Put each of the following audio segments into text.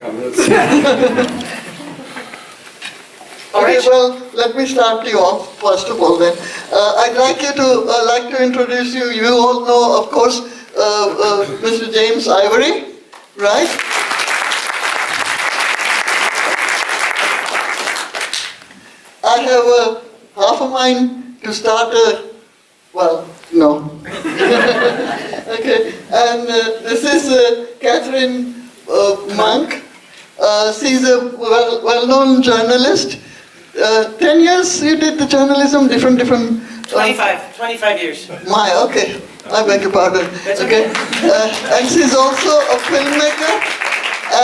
Okay, well, let me start you off first of all then. I'd like to introduce you. You all know, of course, Mr. James Ivory, right? I have half a mind to start well, no. Okay, and this is Katherine Monk. She's a well-known journalist. 10 years you did the journalism, different... 25 years. Okay, I beg your pardon. That's okay. And she's also a filmmaker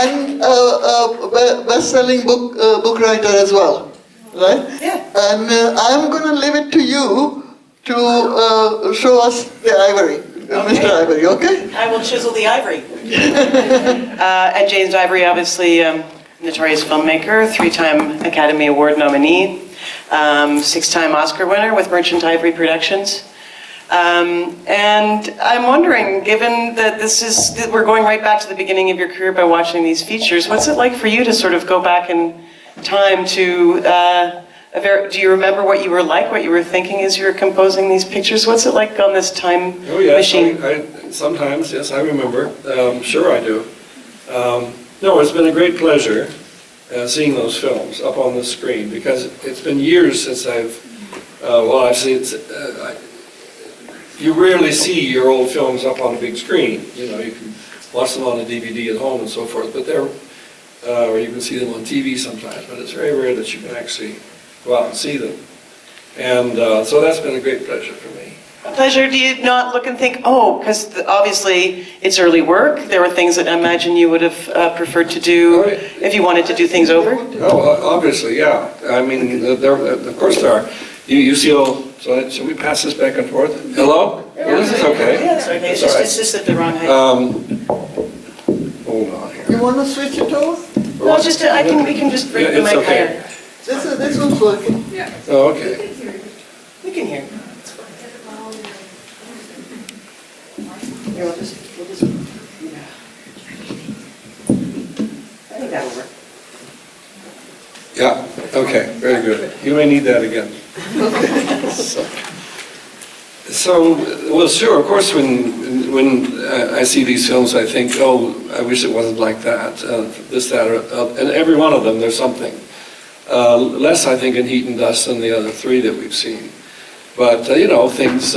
and a best-selling book writer as well, right? Yeah. And I'm going to leave it to you to show us the ivory, Okay. Mr. Ivory, okay? I will chisel the ivory. And James Ivory, obviously, notorious filmmaker, 3-time Academy Award nominee, 6-time Oscar winner with Merchant Ivory Productions. And I'm wondering, given that we're going right back to the beginning of your career by watching these features, what's it like for you to sort of go back in time to, do you remember what you were like, what you were thinking as you were composing these pictures? What's it like on this time machine? Sometimes, yes, I remember. Sure I do. No, it's been a great pleasure seeing those films up on the screen, because it's been years since I've seen you rarely see your old films up on a big screen. You know, you can watch them on a DVD at home and so forth, but or you can see them on TV sometimes, but it's very rare that you can actually go out and see them. And so that's been a great pleasure for me. A pleasure. Do you not look and think, oh, because obviously it's early work, there were things that I imagine you would have preferred to do if you wanted to do things over? Oh, obviously, yeah. I mean, of course there are. You see all, so should we pass this back and forth? Hello? Well, this is okay. Yeah, it's okay. It's just at the wrong height. Hold on here. You want to switch it over? No, just we can just bring the it's mic okay. higher. This one's working. Oh, okay. We can hear. Here, we'll just, yeah. I think that'll work. Yeah, okay, very good. You may need that again. Well, sure, of course, when I see these films, I think, oh, I wish it wasn't like that, this, that, or, and every one of them, there's something. Less, I think, in Heat and Dust than the other three that we've seen. But, you know, things,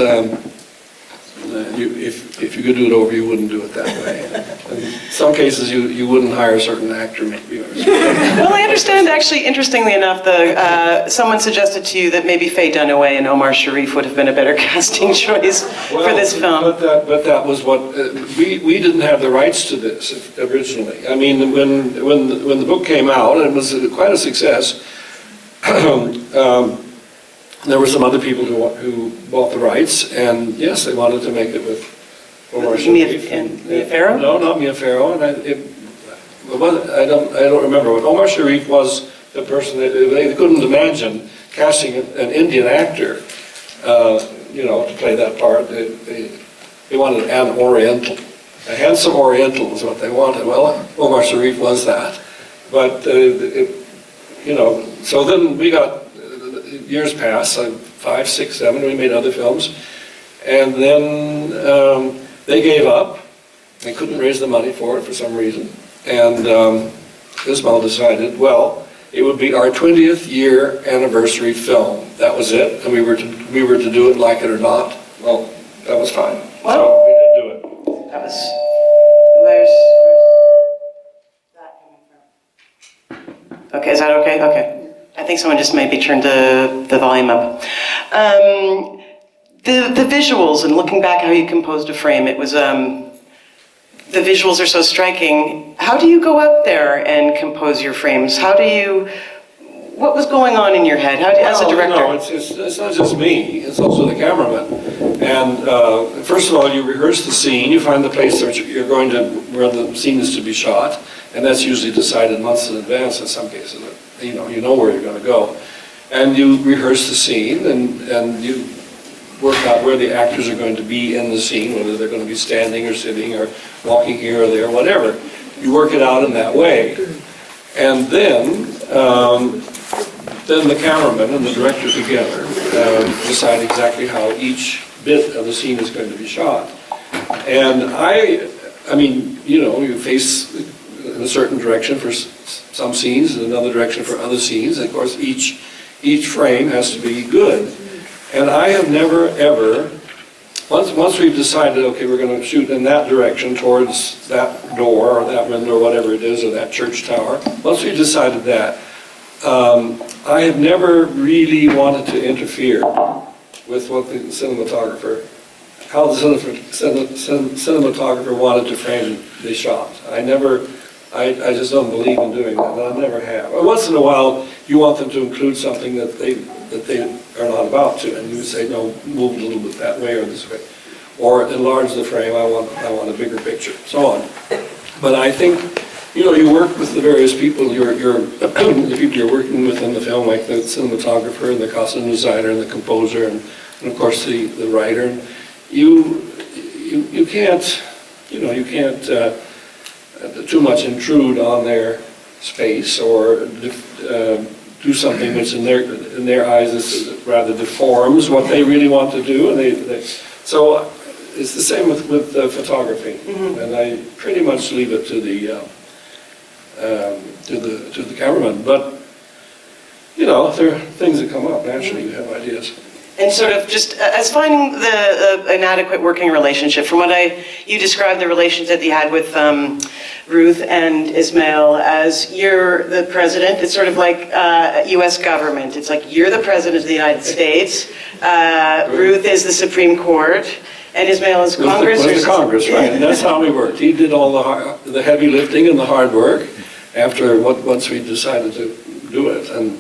if you could do it over, you wouldn't do it that way. In some cases, you wouldn't hire a certain actor, maybe. Well, I understand, actually, interestingly enough, someone suggested to you that maybe Faye Dunaway and Omar Sharif would have been a better casting choice for this film. But that was what, we didn't have the rights to this originally. I mean, when the book came out, and it was quite a success, there were some other people who bought the rights, and yes, they wanted to make it with Omar Sharif. Mia Farrow? No, not Mia Farrow, and I don't remember. But Omar Sharif was the person that they couldn't imagine casting an Indian actor, you know, to play that part. They wanted an Oriental, a handsome Oriental is what they wanted. Well, Omar Sharif was that, but you know. So then we got. Years passed, 5, 6, 7, we made other films, and then they gave up. They couldn't raise the money for it for some reason, and Ismail decided, well, it would be our 20th year anniversary film. That was it, and we were to do it like it or not. Well, that was fine. Well, so we did do it. That was, where's that coming from? Okay, is that okay? Okay. I think someone just maybe turned the volume up. The visuals, and looking back how you composed a frame, it was, the visuals are so striking. How do you go out there and compose your frames? What was going on in your head? As a director? No, it's not just me, it's also the cameraman. And first of all, you rehearse the scene, you find the place that where the scene is to be shot, and that's usually decided months in advance in some cases. You know where you're going to go. And you rehearse the scene, and you work out where the actors are going to be in the scene, whether they're going to be standing or sitting or walking here or there, whatever. you work it out in that way. And then the cameraman and the director together decide exactly how each bit of the scene is going to be shot. And I mean, you know, you face in a certain direction for some scenes and another direction for other scenes. And of course, each frame has to be good. And I have never, ever, once we've decided, okay, we're going to shoot in that direction towards that door or that window or whatever it is, or that church tower, once we've decided that, I have never really wanted to interfere with what the cinematographer, how the cinematographer wanted to frame the shot. I just don't believe in doing that, and I never have. Once in a while, you want them to include something that they are not about to, and you say, no, move a little bit that way or this way, or enlarge the frame. I want a bigger picture, so on. But I think, you know, you work with the various people. The people you're working with in the film, like the cinematographer and the costume designer and the composer, and of course the writer. And you can't, you know, you can't too much intrude on their space or do something which in their eyes is rather deforms what they really want to do. And so it's the same with photography. Mm-hmm. And I pretty much leave it to the cameraman. But you know, there are things that come up naturally. You have ideas. And sort of just as finding an adequate working relationship, from what you described the relationship that you had with Ruth and Ismail as you're the president. It's sort of like U.S. government. It's like you're the president of the United States. Ruth is the Supreme Court, and Ismail is Congress. Was the Congress, right? And that's how we worked. He did all the heavy lifting and the hard work after once we decided to do it, and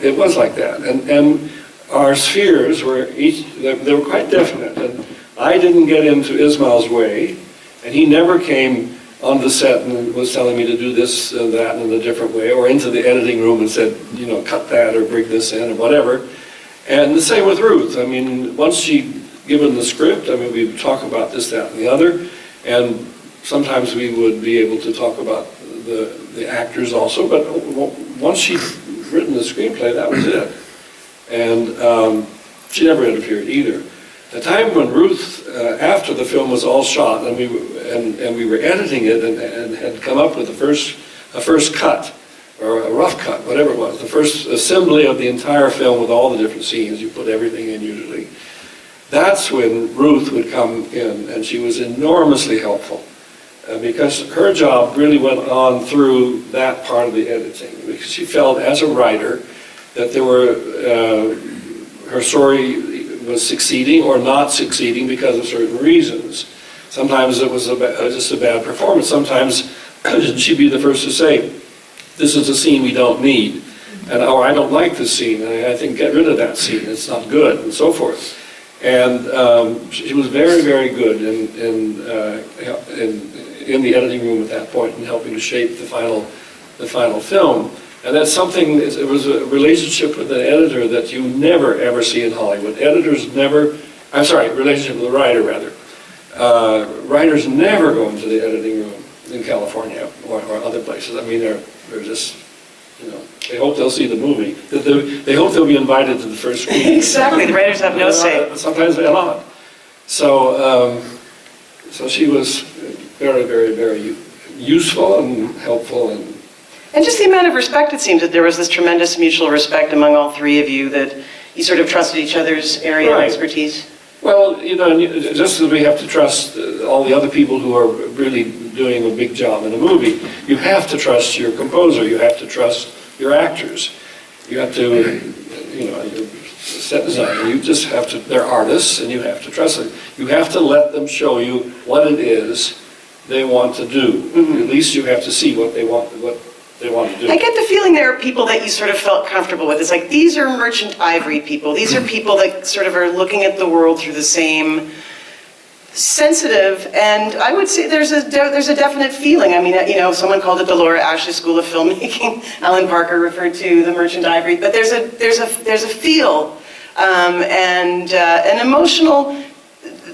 it was like that. And our spheres were they were quite definite, and I didn't get into Ismail's way, and he never came on the set and was telling me to do this and that in a different way, or into the editing room and said, you know, cut that or bring this in or whatever. And the same with Ruth. I mean, once she'd given the script, I mean, we would talk about this, that, and the other, and sometimes we would be able to talk about the actors also, but once she'd written the screenplay, that was it. And she never interfered either. The time when Ruth, after the film was all shot, and we were editing it and had come up with a first cut, or a rough cut, whatever it was, the first assembly of the entire film with all the different scenes, you put everything in usually. That's when Ruth would come in, and she was enormously helpful. Because her job really went on through that part of the editing. Because she felt, as a writer, that there were, her story was succeeding or not succeeding because of certain reasons. Sometimes it was just a bad performance. Sometimes she'd be the first to say, this is a scene we don't need, or I don't like this scene, and I think get rid of that scene, it's not good, and so forth. And she was very, very good in the editing room at that point and helping to shape the final film. And that's something, it was a relationship with an editor that you never ever see in Hollywood. Relationship with a writer rather. Writers never go into the editing room in California or other places. I mean, they're just, you know, they hope they'll see the movie. They hope they'll be invited to the first screening. Exactly, the writers have no say. Sometimes they're not. So she was very, very, very useful and helpful. And just the amount of respect, it seems, that there was this tremendous mutual respect among all three of you, that you sort of trusted each other's area of expertise. Well, you know, just as we have to trust all the other people who are really doing a big job in a movie, you have to trust your composer, you have to trust your actors, you have to, you know, your set designer, you just have to, they're artists and you have to trust them. You have to let them show you what it is they want to do. Mm-hmm. At least you have to see what they want to do. I get the feeling there are people that you sort of felt comfortable with. It's like, these are Merchant Ivory people. These are people that sort of are looking at the world through the same sensitive, and I would say there's a definite feeling. I mean, you know, someone called it the Laura Ashley School of Filmmaking. Alan Parker referred to the Merchant Ivory, but there's a feel and an emotional.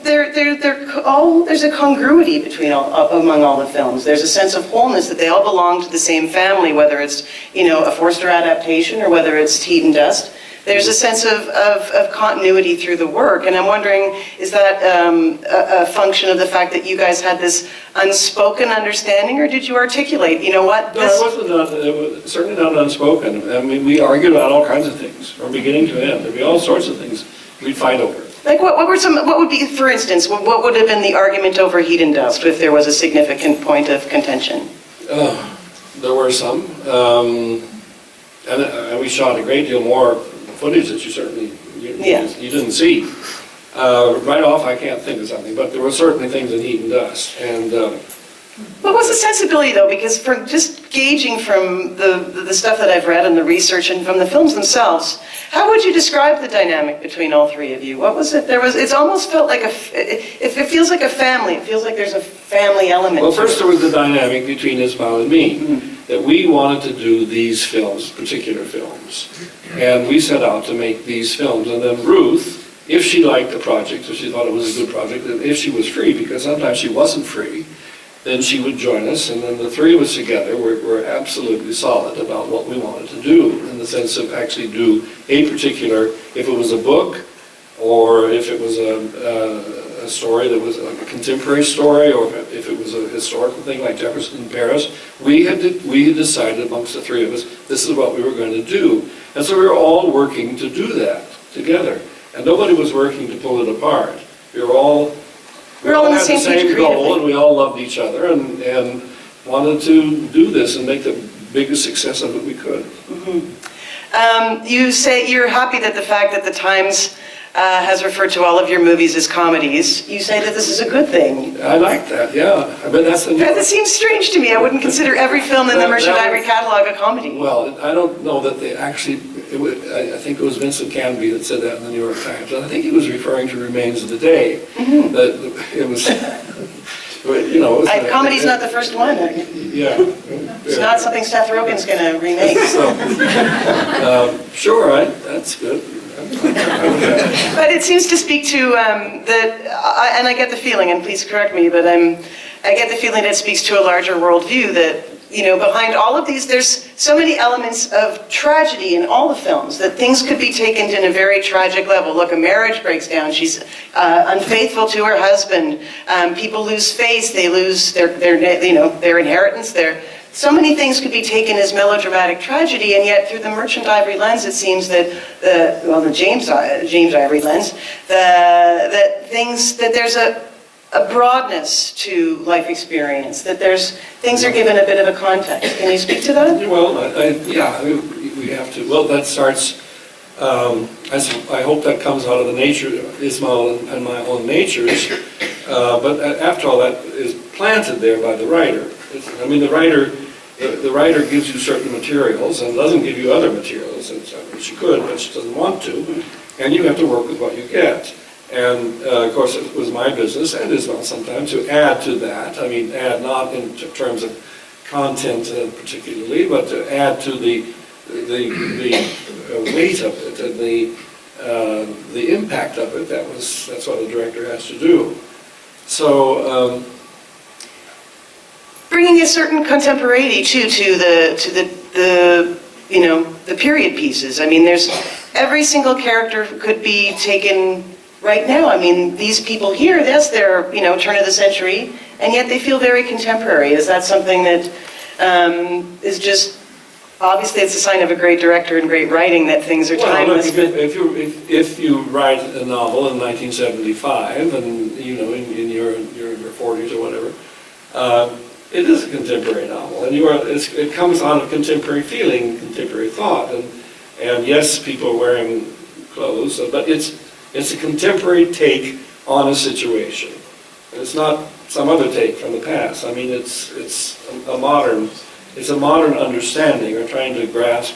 there's a congruity among all the films. There's a sense of wholeness that they all belong to the same family, whether it's, a Forster adaptation or whether it's Heat and Dust. There's a sense of continuity through the work, and I'm wondering, is that a function of the fact that you guys had this unspoken understanding, or did you articulate, what, No, it was certainly not unspoken. I mean, we argued about all kinds of things, from beginning to end. There'd be all sorts of things we'd fight over. Like what would be, for instance, what would have been the argument over Heat and Dust if there was a significant point of contention? There were some, and we shot a great deal more footage that you certainly you didn't see. Right off, I can't think of something, but there were certainly things in Heat and Dust. And what was the sensibility, though? Because from just gauging from the stuff that I've read and the research and from the films themselves, how would you describe the dynamic between all three of you? What was it? It's almost felt like it feels like a family. It feels like there's a family element. well, first there was the dynamic between Ismail and me, that we wanted to do these films, particular films. And we set out to make these films. And then Ruth, if she liked the project, if she thought it was a good project, and if she was free, because sometimes she wasn't free, then she would join us, and then the three of us together were absolutely solid about what we wanted to do, in the sense of actually do a particular, if it was a book, or if it was a story that was like a contemporary story, or if it was a historical thing like Jefferson in Paris, we had decided amongst the three of us, this is what we were going to do. And so we were all working to do that together. And nobody was working to pull it apart. We all in the had the same goal, and we all loved each other, and wanted to do this and make the biggest success of it we could. You say you're happy that the fact that the Times has referred to all of your movies as comedies. You say that this is a good thing. I like that, yeah. I mean, that's the... That seems strange to me. I wouldn't consider every film in the Merchant Ivory catalog a comedy. Well, I don't know that they actually... I think it was Vincent Canby that said that in the New York Times. And I think he was referring to Remains of the Day. That it was... Comedy's not the first one. Yeah. It's not something Seth Rogen's going to remake. Sure, that's good. But it seems to speak to and I get the feeling, and please correct me, but I get the feeling that it speaks to a larger worldview that, behind all of these, there's so many elements of tragedy in all the films, that things could be taken in a very tragic level. Look, a marriage breaks down, she's unfaithful to her husband, people lose face, they lose their inheritance, so many things could be taken as melodramatic tragedy, and yet through the Merchant Ivory lens, it seems that the James Ivory lens, that there's a broadness to life experience, that things are given a bit of a context. Can you speak to that? Well, we have to. Well, that starts. I hope that comes out of the nature of Ismail and my own natures. But after all, that is planted there by the writer. The writer gives you certain materials and doesn't give you other materials. And she could, but she doesn't want to. And you have to work with what you get. And of course, it was my business, and Ismail sometimes, to add to that. I mean, add not in terms of content particularly, but to add to the weight of it and the impact of it. That's what a director has to do. So. Bringing a certain contemporaneity to the period pieces. I mean, there's every single character could be taken right now. I mean, these people here, yes, they're turn of the century, and yet they feel very contemporary. Is that something that is just obviously it's a sign of a great director and great writing that things are timeless? Well, if you write a novel in 1975 and in your 40s or whatever. It is a contemporary novel, and it comes out of contemporary feeling, contemporary thought, and yes, people are wearing clothes, but it's a contemporary take on a situation. It's not some other take from the past. I mean, it's a modern understanding, or trying to grasp,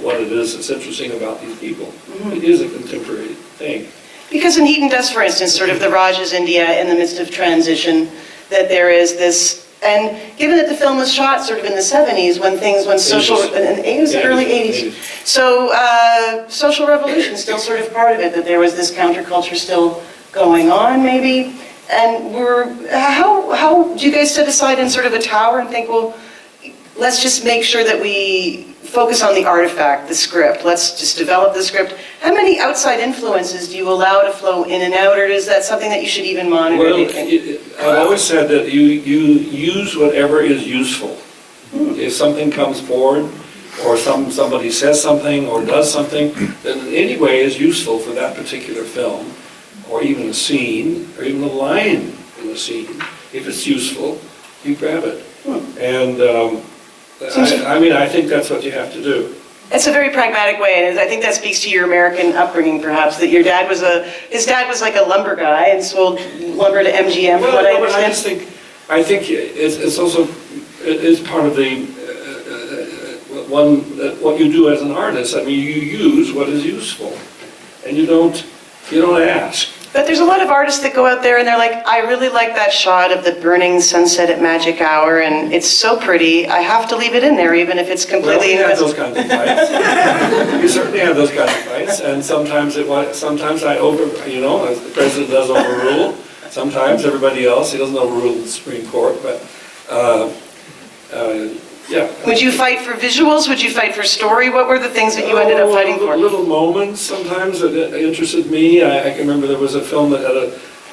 what it is that's interesting about these people. Mm-hmm. It is a contemporary thing. Because in Heat and Dust, for instance, sort of the Raj's India in the midst of transition, that there is this, and given that the film was shot sort of in the 70s, when social, in the 80s, early 80s, so social revolution is still sort of part of it, that there was this counterculture still going on, maybe. And how do you guys set aside in sort of a tower and think, well, let's just make sure that we focus on the artifact, the script. Let's just develop the script. How many outside influences do you allow to flow in and out, or is that something that you should even monitor? Well, I've always said that you use whatever is useful. If something comes forward, or somebody says something or does something that in any way is useful for that particular film, or even a scene, or even a line in a scene, if it's useful, you grab it. And I think that's what you have to do. It's a very pragmatic way, and I think that speaks to your American upbringing, perhaps, that your dad was his dad was like a lumber guy and sold lumber to MGM, from what I understand. I think it's also, it's part of the, what you do as an artist. I mean, you use what is useful, and you don't ask. But there's a lot of artists that go out there and they're like, I really like that shot of the burning sunset at magic hour, and it's so pretty, I have to leave it in there, even if it's completely... Well, we have those kinds of fights. You certainly have those kinds of fights, and sometimes I as the president does overrule. Sometimes everybody else, he doesn't overrule the Supreme Court, but yeah. Would you fight for visuals? Would you fight for story? What were the things that you ended up fighting for? Little moments sometimes that interested me. I can remember there was a film that had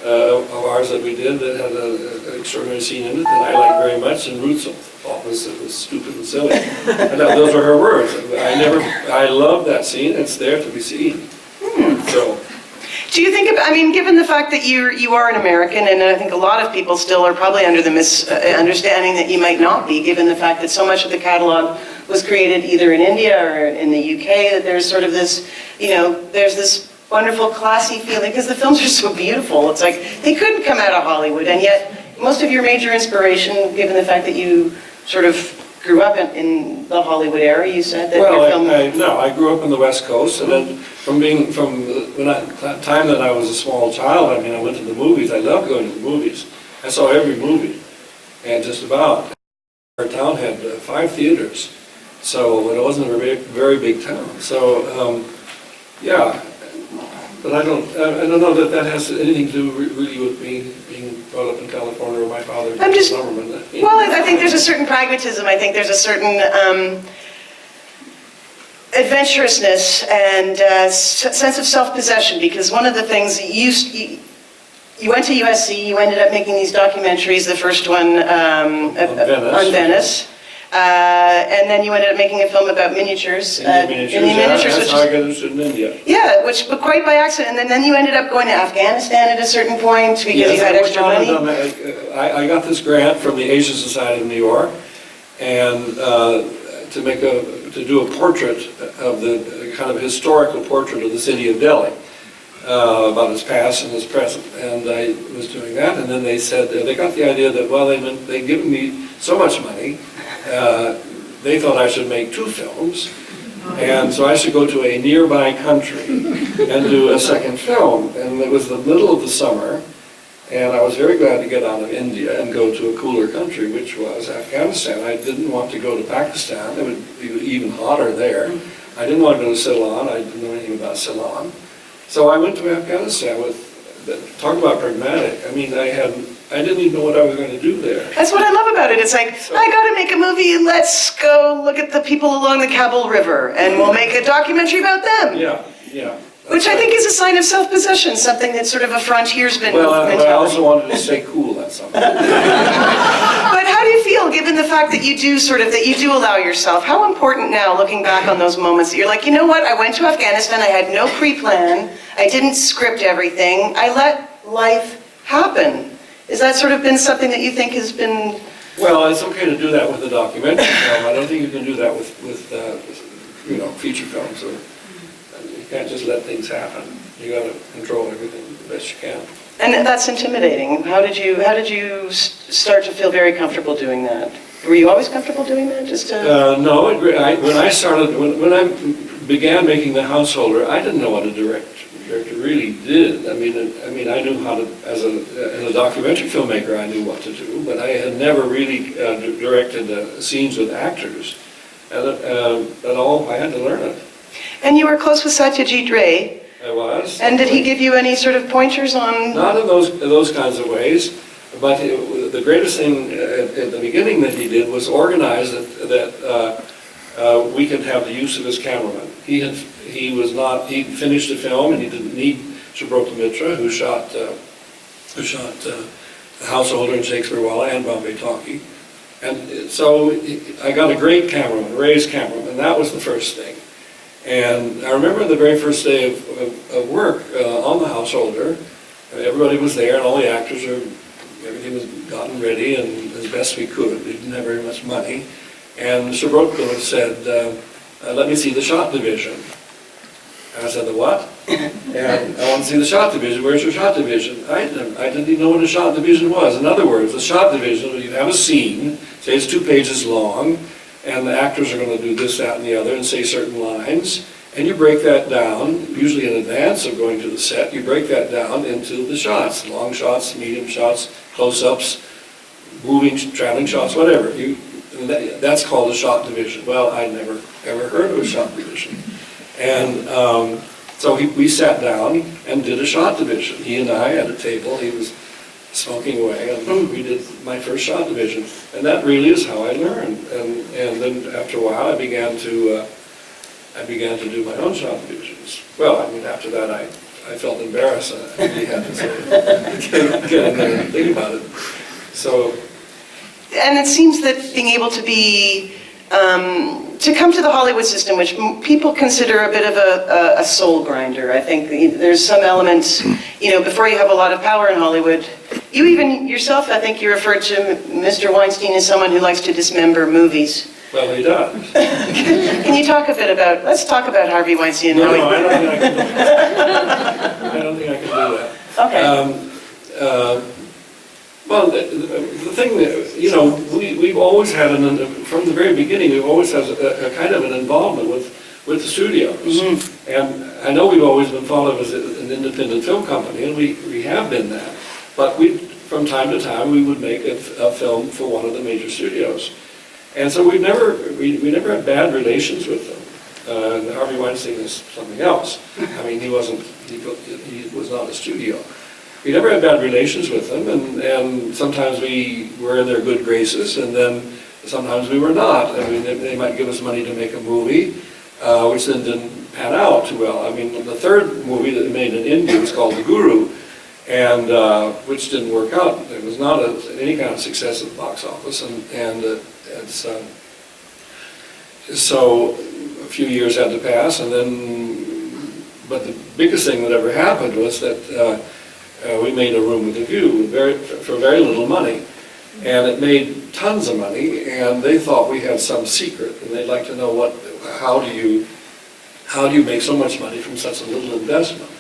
of ours that we did that had an extraordinary scene in it that I liked very much, and Ruth thought it was stupid and silly. And those were her words. I love that scene. It's there to be seen. So. Do you think, given the fact that you are an American, and I think a lot of people still are probably under the misunderstanding that you might not be, given the fact that so much of the catalog was created either in India or in the UK, that there's sort of this, there's this wonderful classy feeling, because the films are so beautiful. It's like, they couldn't come out of Hollywood, and yet most of your major inspiration, given the fact that you sort of grew up in the Hollywood era, you said that your film... I grew up in the West Coast, and then from the time that I was a small child, I went to the movies. I loved going to the movies. I saw every movie, and just about. Our town had 5 theaters, so it wasn't a very big town. So, yeah, but I don't know that has anything to do really with me being brought up in California or my father being a lumberman. Well, I think there's a certain pragmatism. I think there's a certain adventurousness and sense of self-possession, because one of the things you went to USC, you ended up making these documentaries, the first one on Venice. And then you ended up making a film about miniatures. That's how I got interested in India. Yeah, but quite by accident. And then you ended up going to Afghanistan at a certain point because you had extra money. I got this grant from the Asian Society of New York, and to do a portrait of the kind of historical portrait of the city of Delhi, about its past and its present. And I was doing that, and then they said, they got the idea that, well, they'd given me so much money, they thought I should make 2 films, and so I should go to a nearby country and do a second film. And it was the middle of the summer, and I was very glad to get out of India and go to a cooler country, which was Afghanistan. I didn't want to go to Pakistan. It would be even hotter there. I didn't want to go to Ceylon. I didn't know anything about Ceylon. So I went to Afghanistan talk about pragmatic. I didn't even know what I was going to do there. That's what I love about it. It's like, I got to make a movie, and let's go look at the people along the Kabul River, and we'll make a documentary about them. Yeah. Which I think is a sign of self-possession, something that's sort of a frontiersman mentality. But I also wanted to stay cool, that's something. But how do you feel, given the fact that you do allow yourself, how important now, looking back on those moments, that you're like, you know what, I went to Afghanistan, I had no pre-plan, I didn't script everything, I let life happen. Has that sort of been something that you think has been... Well, it's okay to do that with a documentary film. I don't think you can do that with feature films. You can't just let things happen. You got to control everything the best you can. And that's intimidating. How did you start to feel very comfortable doing that? Were you always comfortable doing that? No. When I began making The Householder, I didn't know what a director really did. I knew how to, as a documentary filmmaker, I knew what to do, but I had never really directed scenes with actors at all. I had to learn it. And you were close with Satyajit Ray. I was. And did he give you any sort of pointers on? Not in those kinds of ways, but the greatest thing at the beginning that he did was organize that we could have the use of his cameraman. He finished the film and he didn't need Subrata Mitra, who shot The Householder and Shakespeare Walla and Bombay Talkie. And so I got a great cameraman, Ray's cameraman, and that was the first thing. And I remember the very first day of work on The Householder, everybody was there and all the actors everything was gotten ready and as best we could. We didn't have very much money. And Subrata said, let me see the shot division. And I said, the what? And I want to see the shot division. Where's your shot division? I didn't even know what a shot division was. In other words, a shot division, you have a scene, say it's 2 pages long, and the actors are going to do this, that, and the other, and say certain lines, and you break that down, usually in advance of going to the set, you break that down into the shots, long shots, medium shots, close-ups, moving, traveling shots, whatever. That's called a shot division. Well, I'd never ever heard of a shot division. And so we sat down and did a shot division. He and I at a table, he was smoking away, and we did my first shot division. And that really is how I learned. And then after a while, I began to do my own shot divisions. Well, I mean, after that, I felt embarrassed. I really had to sort of get in there and think about it. So. And it seems that being able to be, to come to the Hollywood system, which people consider a bit of a soul grinder. I think there's some elements, before you have a lot of power in Hollywood. You even yourself, I think you referred to Mr. Weinstein as someone who likes to dismember movies. Well, he does. Can you talk a bit let's talk about Harvey Weinstein. No, I don't think I can do that. I don't think I can do that. Okay. Well, the thing that, we've always had, from the very beginning, we've always had a kind of an involvement with the studios. Mm-hmm. And I know we've always been thought of as an independent film company, and we have been that. But from time to time, we would make a film for one of the major studios. And so we never had bad relations with them. Harvey Weinstein is something else. I mean, he was not a studio. We never had bad relations with them, and sometimes we were in their good graces, and then sometimes we were not. I mean, they might give us money to make a movie, which then didn't pan out too well. I mean, the third movie that they made in India was called The Guru, and which didn't work out. It was not any kind of success at the box office, so a few years had to pass, but the biggest thing that ever happened was that we made A Room with a View for very little money, and it made tons of money, and they thought we had some secret, and they'd like to know how do you make so much money from such a little investment?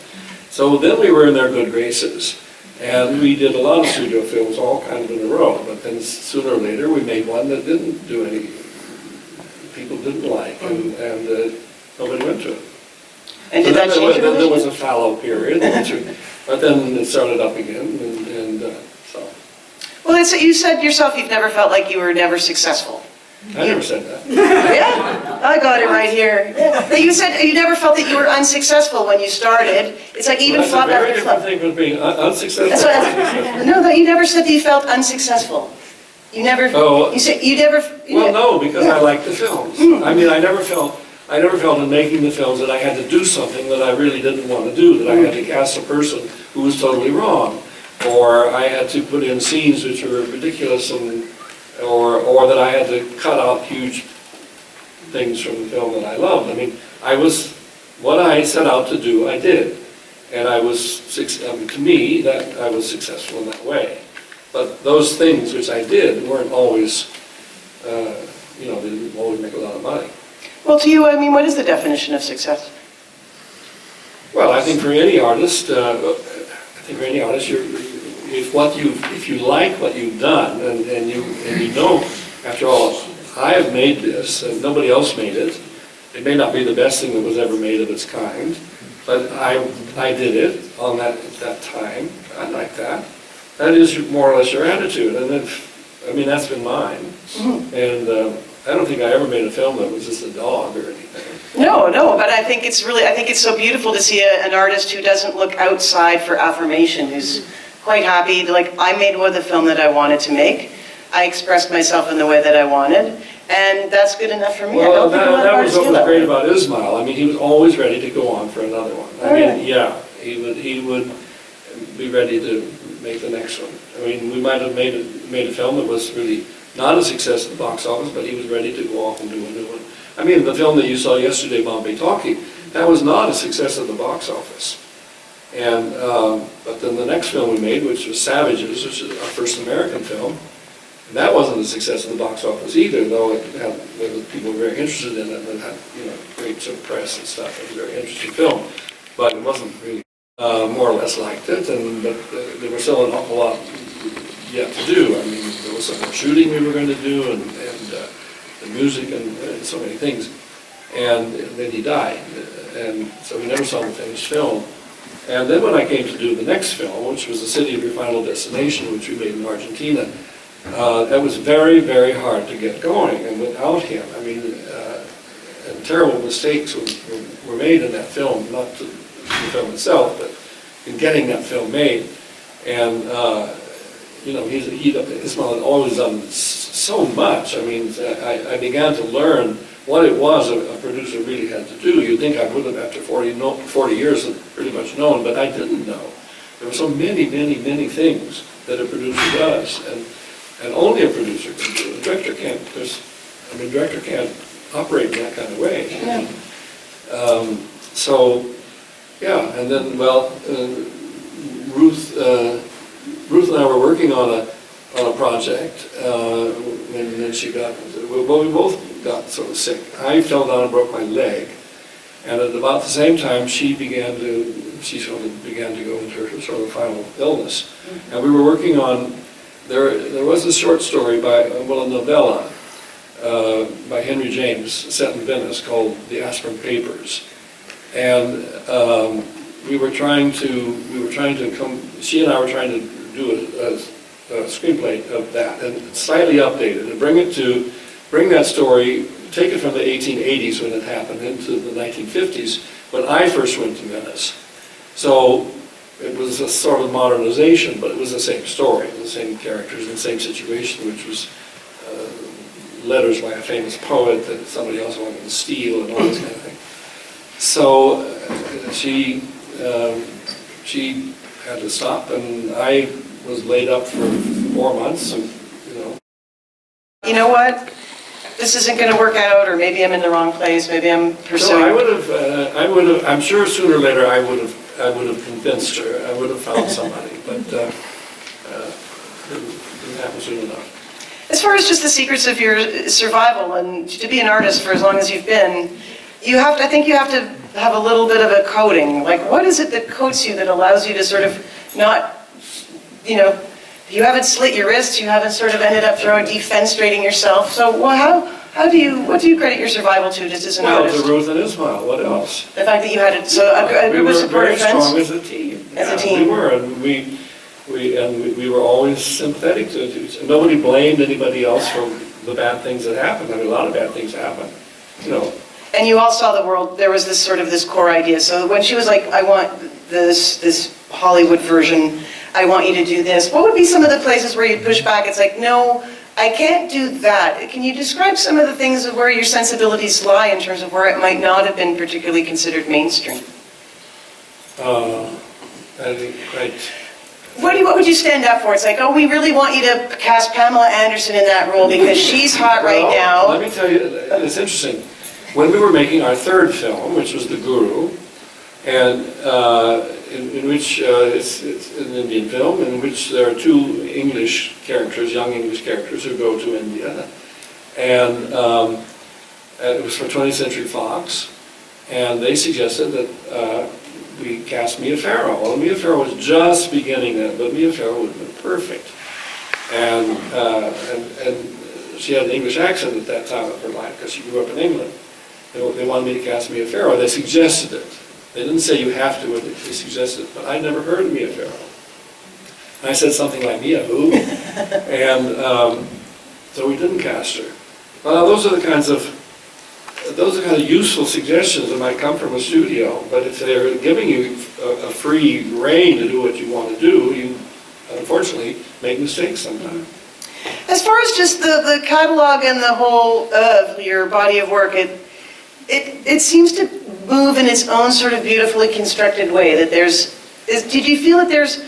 So then we were in their good graces, and we did a lot of studio films, all kind of in a row, but then sooner or later we made one that didn't do any, people didn't like, and nobody went to it. And did that change? Then there was a fallow period, but then it started up again, and so. Well, you said yourself you've never felt like you were never successful. I never said that. Yeah, I got it right here. But you said you never felt that you were unsuccessful when you started. It's like even flop after flop. That's a very different thing from being unsuccessful. No, that you never said that you felt unsuccessful. You never. Oh. You said you never. Well, no, because I like the films. I mean, I never felt in making the films that I had to do something that I really didn't want to do, that I had to cast a person who was totally wrong, or I had to put in scenes which were ridiculous, or that I had to cut out huge things from the film that I loved. I mean, what I set out to do, I did. And to me, that I was successful in that way. But those things which I did weren't always, they didn't always make a lot of money. Well, to you, I mean, what is the definition of success? Well, I think for any artist, if you like what you've done, and you know, after all, I have made this, and nobody else made it. It may not be the best thing that was ever made of its kind, but I did it on that time. I like that. That is more or less your attitude, and that's been mine. Mm-hmm. And I don't think I ever made a film that was just a dog or anything. No, but I think it's so beautiful to see an artist who doesn't look outside for affirmation, who's quite happy, like, I made the film that I wanted to make, I expressed myself in the way that I wanted, and that's good enough for me. Well, that was what was great about Ismail. I mean, he was always ready to go on for another one. Yeah, he would be ready to make the next one. I mean, we might have made a film that was really not a success at the box office, but he was ready to go off and do a new one. I mean, the film that you saw yesterday, Bombay Talkie, that was not a success at the box office. And but then the next film we made, which was Savages, which is our first American film, and that wasn't a success at the box office either, though people were very interested in it and it had, great sort of press and stuff. It was a very interesting film, but it wasn't really more or less liked it, but there was still an awful lot yet to do. I mean, there was some more shooting we were going to do, and the music and so many things. And then he died, and so we never saw the finished film. And then when I came to do the next film, which was The City of Your Final Destination, which we made in Argentina, that was very, very hard to get going. And without him, I mean, and terrible mistakes were made in that film, not the film itself, but in getting that film made. And Ismail had always done so much. I mean, I began to learn what it was a producer really had to do. You'd think I would have, after 40 years, have pretty much known, but I didn't know. There were so many, many, many things that a producer does, and only a producer can do it. A director can't, director can't operate in that kind of way. Yeah. And then, Ruth and I were working on a project, and then we both got sort of sick. I fell down and broke my leg, and at about the same time she sort of began to go into her sort of final illness. Mm-hmm. And we were working on, there was a short story a novella by Henry James set in Venice called The Aspirin Papers. And she and I were trying to do a screenplay of that and slightly updated and bring that story, take it from the 1880s when it happened into the 1950s when I first went to Venice. So it was a sort of modernization, but it was the same story, the same characters, the same situation, which was letters by a famous poet that somebody else wanted to steal and all this kind of thing. So she had to stop, and I was laid up for 4 months. You know what? This isn't going to work out, or maybe I'm in the wrong place. Maybe I'm pursuing. No, I would have. I'm sure sooner or later I would have convinced her. I would have found somebody, but didn't happen soon enough. As far as just the secrets of your survival and to be an artist for as long as you've been, I think you have to have a little bit of a coating. Like, what is it that coats you that allows you to sort of not, you haven't slit your wrists, you haven't sort of ended up defenestrating yourself. So, what do you credit your survival to just as an artist? Well, to Ruth and Ismail, what else? The fact that you had a group of supportive friends? We were very strong as a team. As a team. We were, and we were always sympathetic to each other. Nobody blamed anybody else for the bad things that happened. I mean, a lot of bad things happened, And you all saw the world, there was this core idea. So when she was like, I want this Hollywood version, I want you to do this, what would be some of the places where you'd push back? It's like, no, I can't do that. Can you describe some of the things of where your sensibilities lie in terms of where it might not have been particularly considered mainstream? I think quite... What would you stand up for? It's like, oh, we really want you to cast Pamela Anderson in that role because she's hot right now. Let me tell you, it's interesting. When we were making our third film, which was The Guru, and in which it's an Indian film, in which there are two English characters, young English characters, who go to India, and it was for 20th Century Fox, and they suggested that we cast Mia Farrow. Well, Mia Farrow was just beginning then, but Mia Farrow would have been perfect, and she had an English accent at that time of her life because she grew up in England. They wanted me to cast Mia Farrow. They suggested it. They didn't say you have to, they suggested it, but I'd never heard of Mia Farrow. And I said something like, Mia who? And so we didn't cast her. Well, those are the kind of useful suggestions that might come from a studio, but if they're giving you a free rein to do what you want to do, you unfortunately make mistakes sometimes. As far as just the catalog and the whole of your body of work, it seems to move in its own sort of beautifully constructed way. That did you feel that there's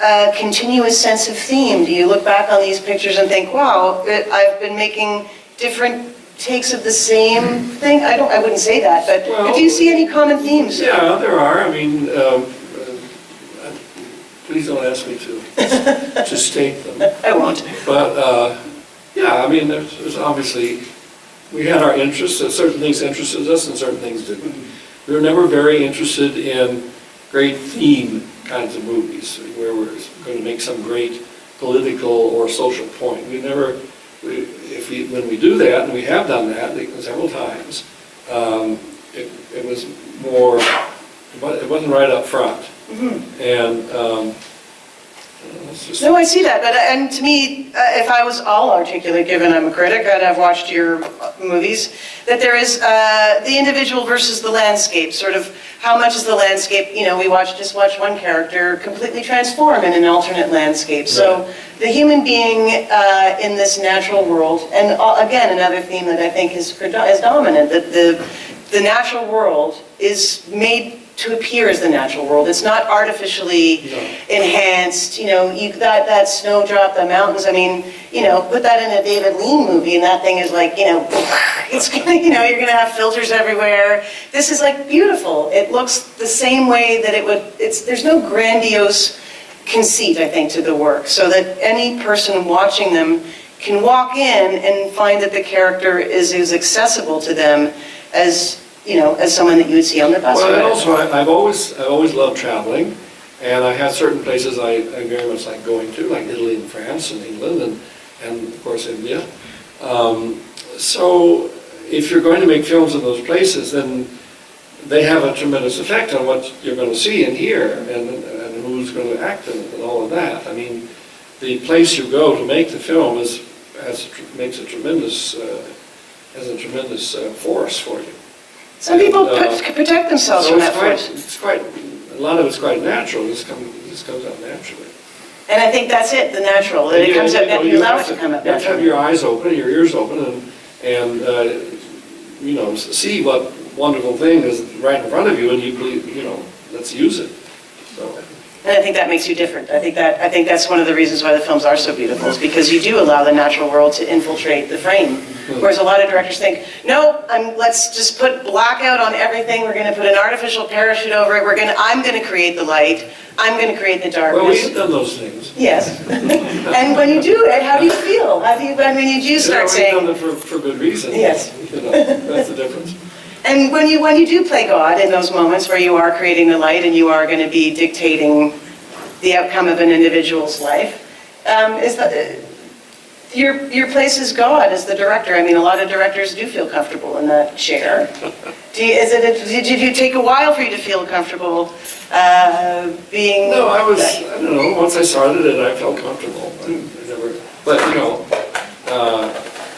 a continuous sense of theme? Do you look back on these pictures and think, wow, I've been making different takes of the same thing? I wouldn't say that, but do you see any common themes? Yeah, there are. I mean, please don't ask me to state them. I won't. But, yeah, I mean, there's obviously, we had our interests, certain things interested us and certain things didn't. We were never very interested in great theme kinds of movies where we're going to make some great political or social point. When we do that, and we have done that several times, it was more, it wasn't right up front. Mm-hmm. And no, I see that, and to me, if I was all articulate, given I'm a critic and I've watched your movies, that there is the individual versus the landscape, sort of how much is the landscape, we just watch one character completely transform in an alternate landscape. So the human being in this natural world, and again, another theme that I think is dominant, that the natural world is made to appear as the natural world. It's not artificially enhanced. That snowdrop, the mountains. I mean, put that in a David Lean movie, and that thing is like, it's gonna, you're gonna have filters everywhere. This is like beautiful. It looks the same way that it would. There's no grandiose conceit, I think, to the work, so that any person watching them can walk in and find that the character is as accessible to them as someone that you would see on the bus. Well, and also, I've always loved traveling, and I have certain places I very much like going to, like Italy and France and England, and of course India. So if you're going to make films in those places, then they have a tremendous effect on what you're going to see and hear, and who's going to act in it, and all of that. I mean, the place you go to make the film makes a tremendous force for you. Some people protect themselves from that force. A lot of it's quite natural. This comes out naturally. And I think that's it, the natural. That it comes out, you allow it to come up naturally. You have to have your eyes open, your ears open, and see what wonderful thing is right in front of you, and you believe, let's use it. So. And I think that makes you different. I think that's one of the reasons why the films are so beautiful, is because you do allow the natural world to infiltrate the frame. Whereas a lot of directors think, no, let's just put blackout on everything. We're going to put an artificial parachute over it. I'm going to create the light. I'm going to create the darkness. Well, we've done those things. Yes. And when you do it, how do you feel? When you do start saying? We've done it for good reason. Yes. That's the difference. And when you do play God in those moments where you are creating the light and you are going to be dictating the outcome of an individual's life, your place is God as the director. I mean, a lot of directors do feel comfortable in that chair. Did you take a while for you to feel comfortable being? No, I don't know. Once I started it, I felt comfortable. But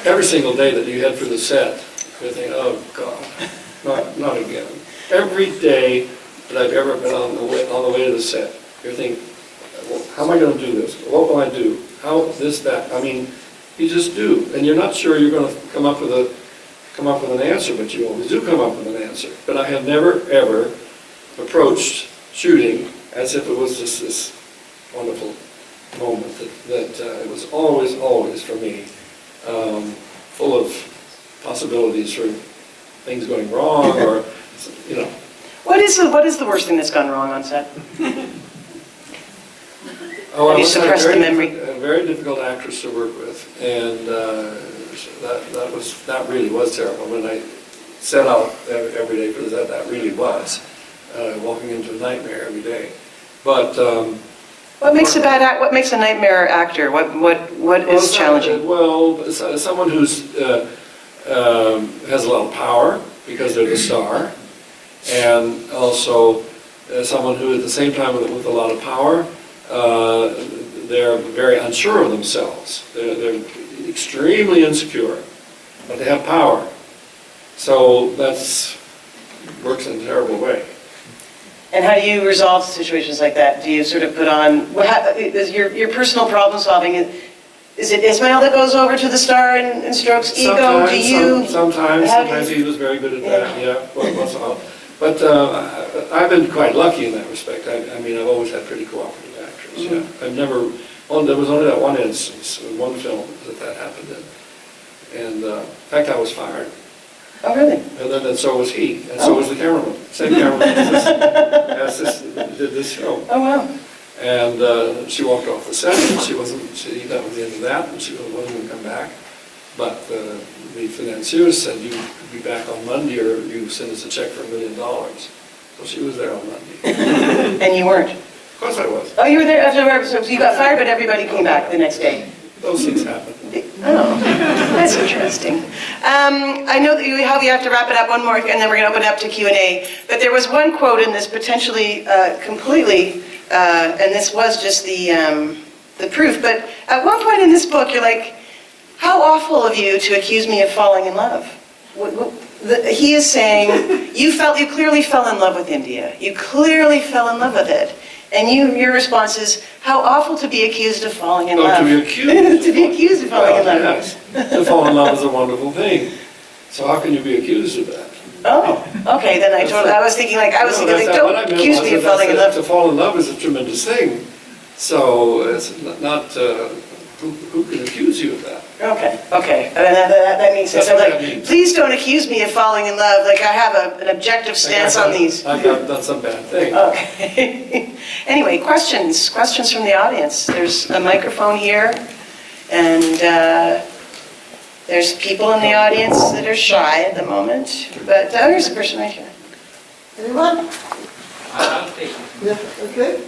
every single day that you head for the set, you think, oh God, not again. Every day that I've ever been on the way to the set, you're thinking, well, how am I going to do this? What will I do? How this, that? I mean, you just do, and you're not sure you're going to come up with an answer, but you always do come up with an answer. But I have never ever approached shooting as if it was just this wonderful moment that it was always for me full of possibilities for things going wrong, or What is the worst thing that's gone wrong on set? Have you suppressed the memory? A very difficult actress to work with, and that really was terrible. When I set out every day for that really was walking into a nightmare every day. But what makes a nightmare actor? What is challenging? Well, someone who's has a lot of power because they're the star, and also someone who at the same time with a lot of power, they're very unsure of themselves. They're extremely insecure, but they have power. So works in a terrible way. And how do you resolve situations like that? Do you sort of put on, is your personal problem solving, is it Ismail that goes over to the star and strokes ego? Do you? Sometimes he was very good at that, yeah. But I've been quite lucky in that respect. I mean, I've always had pretty cooperative actors, yeah. I've never, there was only that one instance, one film that happened in. And in fact, I was fired. Oh, really? And so was he, and so was the cameraman. Same cameraman as did this film. Oh, wow. And she walked off the set, and that was the end of that, and she wasn't going to come back. But the financiers said, you could be back on Monday, or you send us a check for $1 million. So she was there on Monday. And you weren't? Of course I was. Oh, you were there after, so you got fired, but everybody came back the next day? Those things happen. Oh, that's interesting. I know that we have to wrap it up one more, and then we're going to open it up to Q&A. But there was one quote in this potentially completely, and this was just the proof. But at one point in this book, you're like, "How awful of you to accuse me of falling in love." He is saying, you clearly fell in love with India. You clearly fell in love with it. And your response is, how awful to be accused of falling in love. To be accused? To be accused of falling in love. Yes. To fall in love is a wonderful thing. So how can you be accused of that? Oh, okay, then I was thinking, don't accuse me of falling in love. To fall in love is a tremendous thing. So it's not who can accuse you of that? Okay. That makes sense. I'm like, please don't accuse me of falling in love. Like, I have an objective stance on these. I've done some bad thing. Okay. Anyway, questions from the audience. There's a microphone here, and there's people in the audience that are shy at the moment. But here's a person right here. Anyone? I'll take it. Yeah, okay.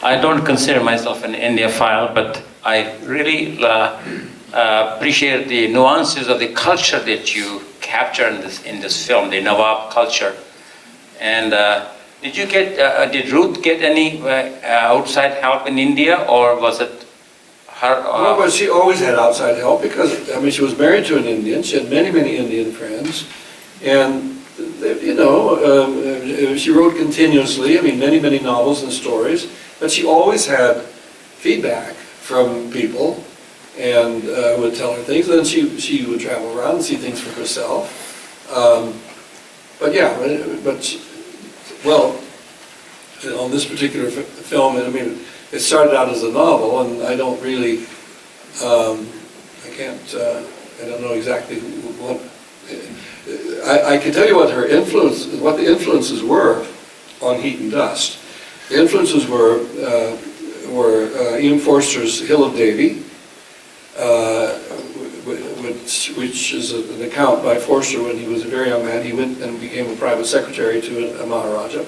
I don't consider myself an Indiophile, but I really appreciate the nuances of the culture that you capture in this film, the Nawab culture. And did Ruth get any outside help in India, or was it her? No, but she always had outside help because, she was married to an Indian. She had many, many Indian friends. And, she wrote continuously, many, many novels and stories. But she always had feedback from people and would tell her things. And then she would travel around and see things for herself. On this particular film, it started out as a novel, and I don't really, I don't know exactly what, I can tell you what the influences were on Heat and Dust. The influences were Ian Forster's Hill of Davy, which is an account by Forster when he was a very young man. He went and became a private secretary to a Maharaja.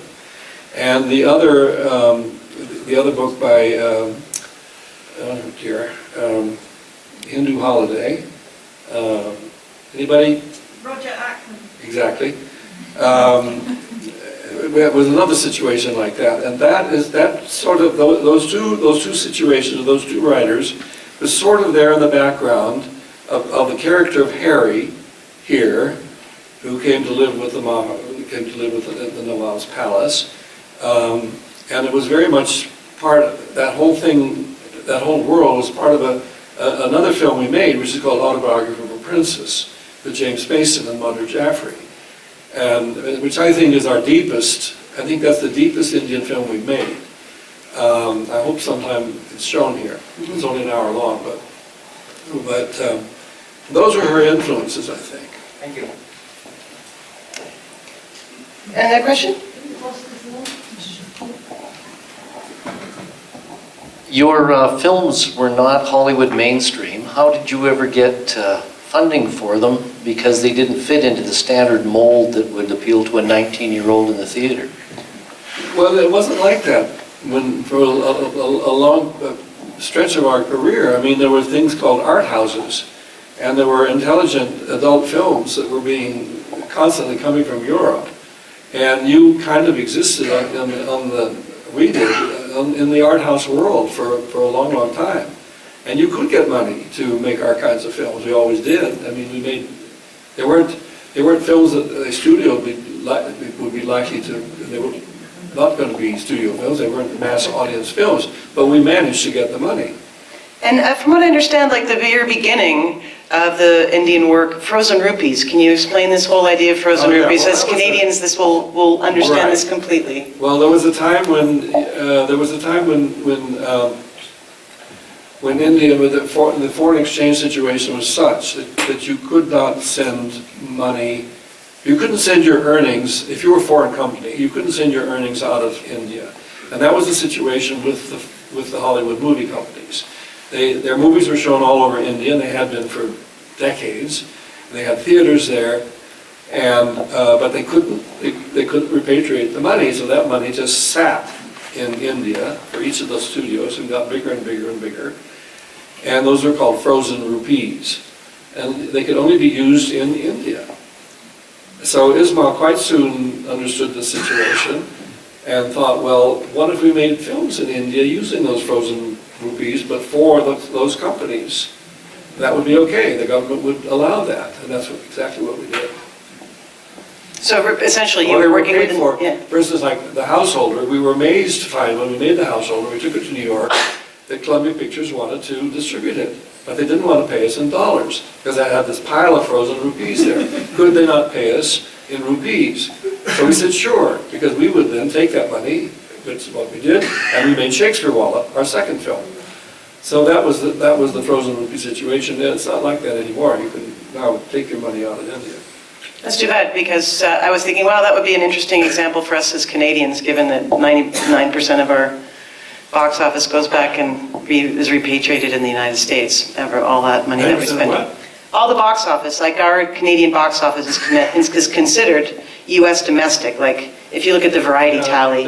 And the other book by Hindu Holiday. Anybody? Roger Ackman. Exactly. It was another situation like that, and those two situations, those two writers, was sort of there in the background of the character of Harry here, who came to live with the Nawab's palace, and it was very much part of that whole thing. That whole world was part of another film we made, which is called Autobiography of a Princess, with James Mason and Mother Jaffrey. And which I think is our deepest. I think that's the deepest Indian film we've made. I hope sometime it's shown here. It's only an hour long, but those were her influences, I think. Thank you. Another question? Your films were not Hollywood mainstream. How did you ever get funding for them, because they didn't fit into the standard mold that would appeal to a 19-year-old in the theater? Well, it wasn't like that for a long stretch of our career. There were things called art houses, and there were intelligent adult films that were being constantly coming from Europe. And you kind of existed in the art house world for a long, long time. And you could get money to make our kinds of films. We always did. I mean, they weren't films that a studio would be likely to, they were not going to be studio films, they weren't mass audience films, but we managed to get the money. And from what I understand, like the very beginning of the Indian work, frozen rupees, can you explain this whole idea of frozen rupees? Well, As Canadians, this will understand Right. this completely. Well, there was a time when India, with the foreign exchange situation was such that you could not send money, you couldn't send your earnings, if you were a foreign company, you couldn't send your earnings out of India. And that was the situation with the Hollywood movie companies. Their movies were shown all over India, and they had been for decades. They had theaters there, but they couldn't repatriate the money, so that money just sat in India for each of those studios and got bigger and bigger and bigger. And those were called frozen rupees. And they could only be used in India. So Ismail quite soon understood the situation and thought, well, what if we made films in India using those frozen rupees, but for those companies? That would be okay. The government would allow that. And that's exactly what we did. So essentially, you Well, were we working paid with... for, yeah. for instance, like The Householder, we were amazed to find when we made The Householder, we took it to New York, that Columbia Pictures wanted to distribute it. But they didn't want to pay us in dollars, because I had this pile of frozen rupees there. Could they not pay us in rupees? So we said, sure, because we would then take that money, which is what we did, and we made Shakespeare Wallah, our second film. So that was the frozen rupee situation. And it's not like that anymore. You can now take your money out of India. That's too bad, because I was thinking, wow, that would be an interesting example for us as Canadians, given that 99% of our box office goes back and is repatriated in the United States, ever all that money that we spend. What? All the box office, like our Canadian box office is considered U.S. domestic. Like, if you look at the Variety tally,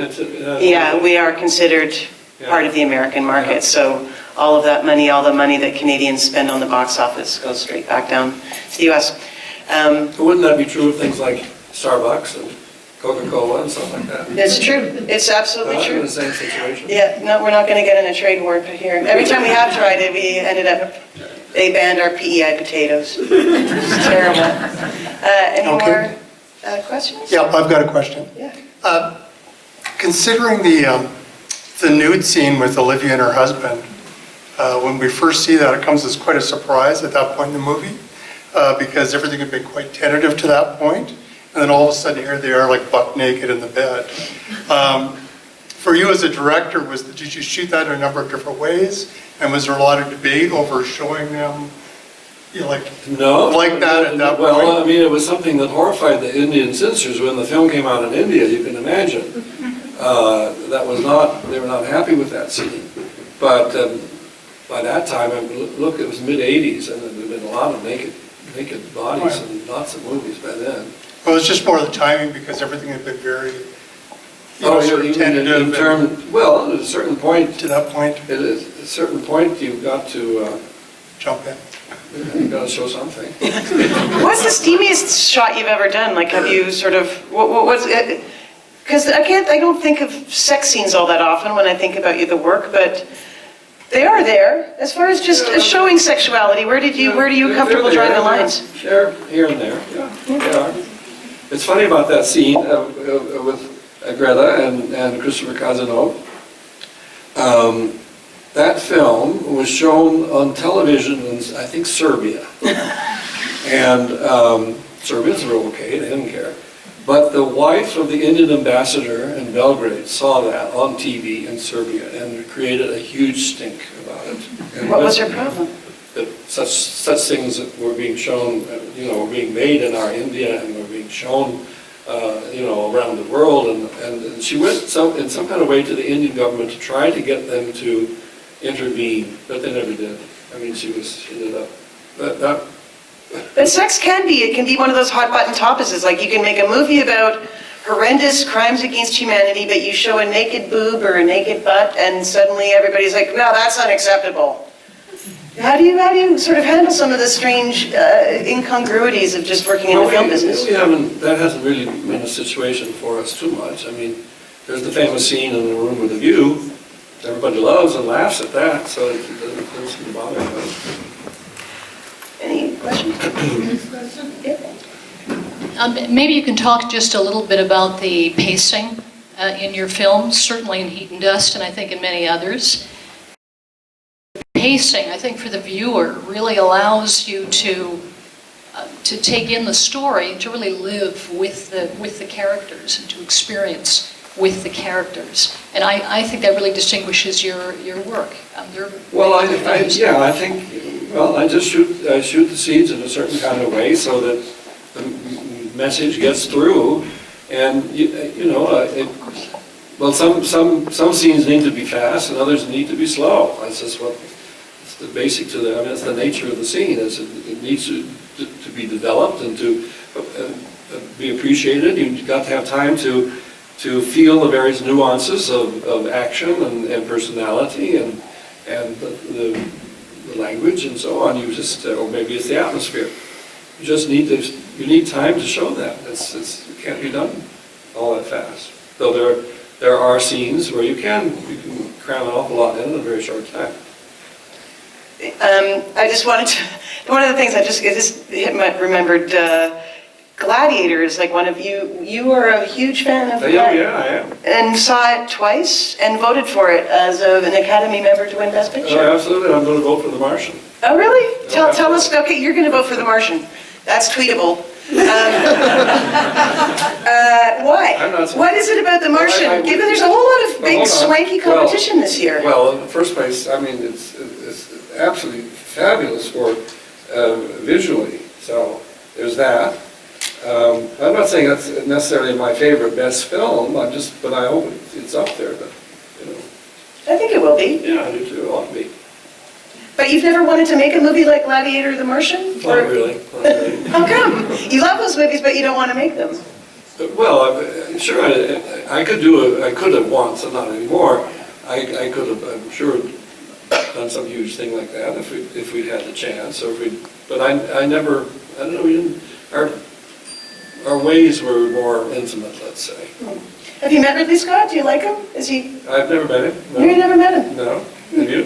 yeah, we are considered part of the American market. Yeah. So all of that money, all the money that Canadians spend on the box office goes straight back down to the U.S. Wouldn't that be true of things like Starbucks and Coca-Cola and stuff like that? It's true. It's absolutely In true. the same situation. Yeah, no, we're not going to get in a trade war here. Every time we have tried it, we ended up, they banned our PEI potatoes. It's terrible. Any Okay. more questions? Yeah, I've got a question. Yeah. Considering the nude scene with Olivia and her husband, when we first see that, it comes as quite a surprise at that point in the movie, because everything had been quite tentative to that point, and then all of a sudden here they are like buck naked in the bed. For you as a director, did you shoot that in a number of different ways, and was there a lot of debate over showing them, No. like that at that Well, point? I mean, it was something that horrified the Indian censors when the film came out in India, you can imagine. They were not happy with that scene. But by that time, look, it was mid-'80s, and there had been a lot of naked bodies and lots of movies by then. Well, it's just more the timing, because everything had been very, sort of in tentative term, well, at a certain point, to that point, you've got to, jump in. you've got to show something. What's the steamiest shot you've ever done? Like, have you sort of, what's it? Because I don't think of sex scenes all that often when I think about the work, but they are there. As far as just showing sexuality, where do you comfortable drawing the lines? They're here and there, yeah, they are. It's funny about that scene with Greta and Christopher Kazanov. That film was shown on television in, I think, Serbia. And Serbians were okay, they didn't care. But the wife of the Indian ambassador in Belgrade saw that on TV in Serbia and created a huge stink about it. And What was her problem? that such things that were being shown, were being made in our India and were being shown, around the world. And she went in some kind of way to the Indian government to try to get them to intervene, but they never did. I mean, she ended up, But sex can be one of those hot button topics. It's like you can make a movie about horrendous crimes against humanity, but you show a naked boob or a naked butt, and suddenly everybody's like, no, that's unacceptable. How do you sort of handle some of the strange incongruities of just working in the film business? That hasn't really been a situation for us too much. I mean, there's the famous scene in The Room with a View everybody loves and laughs at that, so it doesn't seem to bother anybody. Any questions? Maybe you can talk just a little bit about the pacing in your films, certainly in Heat and Dust, and I think in many others. Pacing, I think, for the viewer really allows you to take in the story, to really live with the characters and to experience with the characters. And I think that really distinguishes your work. Well, I think, well, I shoot the scenes in a certain kind of way so that the message gets through, and well, some scenes need to be fast and others need to be slow. That's just it's the basic to the, I mean, it's the nature of the scene. It needs to be developed and to be appreciated. You've got to have time to feel the various nuances of action and personality and the language and so on. You just, or maybe it's the atmosphere. You just need time to show that. It can't be done all that fast. Though there are scenes where you can cram an awful lot in a very short time. I just wanted to, one of the things I just remembered, Gladiator is like one of you are a huge fan of Yeah, I am. and saw it twice and voted for it as an Academy member to win Best Picture. Oh, absolutely. I'm going to vote for The Martian. Oh, really? Tell us, okay, you're going to vote for The Martian. That's tweetable. Why? I'm not- What is it about The Martian? Given there's a whole lot of big Hold on. swanky competition this year. Well, in the first place, I mean, it's absolutely fabulous for visually. So there's that. I'm not saying that's necessarily my favorite best film. But I hope it's up there. But I think it will be. yeah, I do too. It ought to be. But you've never wanted to make a movie like Gladiator or The Martian? Not really. Not really. How come? You love those movies, but you don't want to make them. Well, sure, I could have once, and not anymore. I could have, I'm sure, done some huge thing like that if we'd had the chance, but I never, I don't know, we didn't, our ways were more intimate, let's say. Have you met Ridley Scott? Do you like him? Is he? I've never met him. No. You've never met him? No. Have you?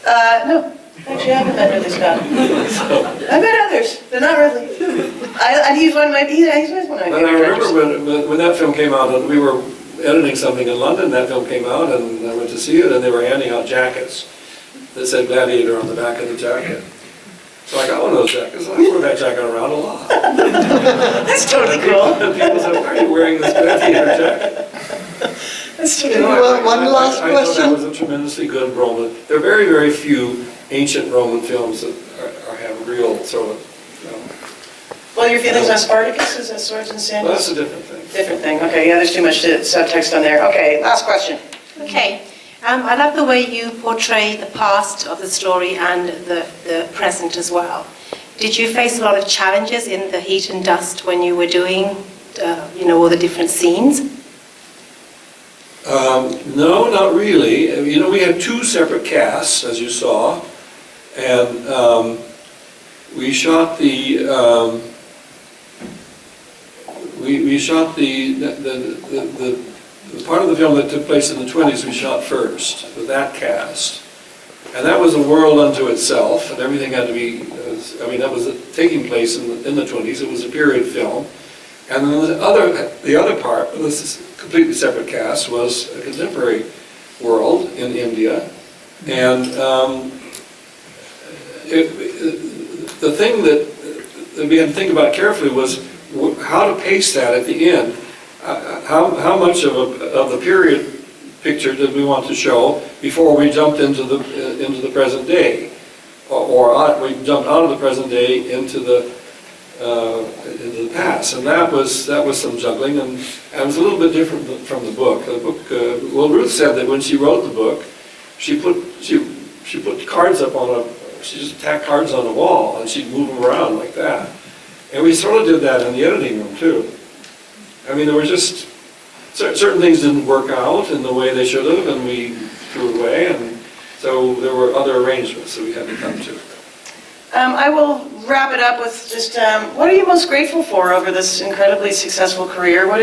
No. Actually, I haven't met Ridley Scott. I've met others, but not Ridley. He's one of my. He's one of my And I favorite remember directors. when that film came out, and we were editing something in London. That film came out, and I went to see it, and they were handing out jackets that said Gladiator on the back of the jacket. So I got one of those jackets, and I wore that jacket around a lot. That's totally cool. And people said, "Why are you wearing this Gladiator jacket?" That's You totally know, cool. I- One I- last I thought question. that was a tremendously good Roman. There are very, very few ancient Roman films that have real sort of, Well, your feelings on Spartacus is that Swords and well, that's Sandals? a different thing. Different thing. Okay, yeah, there's too much subtext on there. Okay, last question. Okay. I love the way you portray the past of the story and the present as well. Did you face a lot of challenges in the Heat and Dust when you were doing, all the different scenes? No, not really. We had two separate casts, as you saw, and we shot the part of the film that took place in the 20s. We shot first with that cast, and that was a world unto itself, and everything had to be. That was taking place in the 20s. It was a period film. And then the other part, this is a completely separate cast, was a contemporary world in India. And the thing that we had to think about carefully was how to pace that at the end. How much of the period picture did we want to show before we jumped into the present day, or we jumped out of the present day into the past, and that was some juggling, and it was a little bit different from the book. The book, Ruth said that when she wrote the book, she put cards up she just tacked cards on the wall, and she'd move them around like that. And we sort of did that in the editing room too. There were just certain things didn't work out in the way they should have, and we threw it away, and so there were other arrangements that we had to come to. I will wrap it up with just, what are you most grateful for over this incredibly successful career? What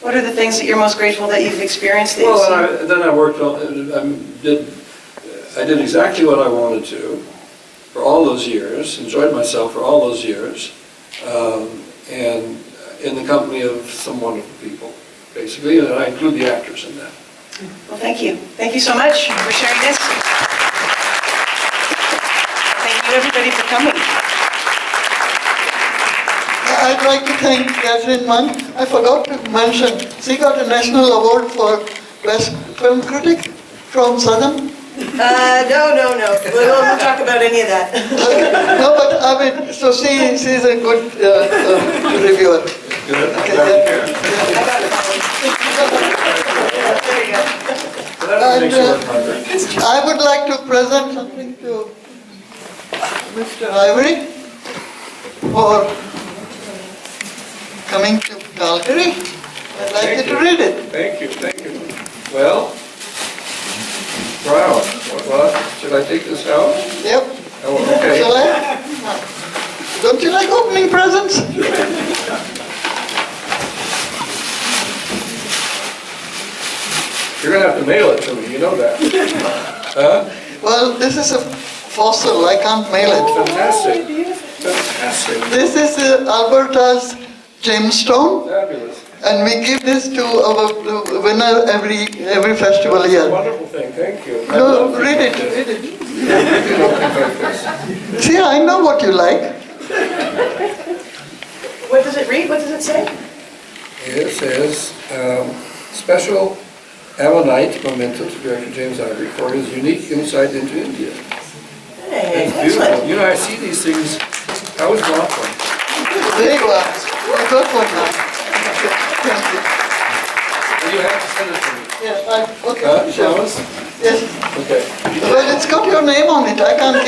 What are the things that you're most grateful that you've experienced? That Well, you've seen? then I worked on, I did exactly what I wanted to for all those years, enjoyed myself for all those years, and in the company of some wonderful people, basically, and I include the actors in that. Well, thank you. Thank you so much for sharing this. Thank you, everybody, for coming. I'd like to thank Katherine Mann. I forgot to mention, she got a national award for Best Film Critic from Southern. No. We'll talk about any of that. No, but I mean, so she's a good reviewer. Good. Okay, Glad to hear. There you go. That makes you And, work harder. I would like to present something to Mr. Ivory for coming to Calgary. I'd like you to read it. Thank you. Well, wow, what, should I take this out? Yep. Oh, okay. Shall I? Don't you like opening presents? You're gonna have to mail it to me, you know that. Huh? Well, this is a fossil. I can't mail it. Fantastic. This is Alberta's gemstone, Fabulous. and we give this to our winner every festival year. Wonderful thing, thank you. I No, love read it, things like read it. this. You know, things like this. See, I know what you like. What does it read? What does it say? It says, special Ammonite memento to Director James Ivory for his unique insight into India. Hey, It's beautiful. excellent. You know, I see these things, I was brought one. There you are. You got one now. Thank you. You have to send it to me. Yes, okay, sure. Promise? Yes. Okay. Well, it's got your name on it. I can't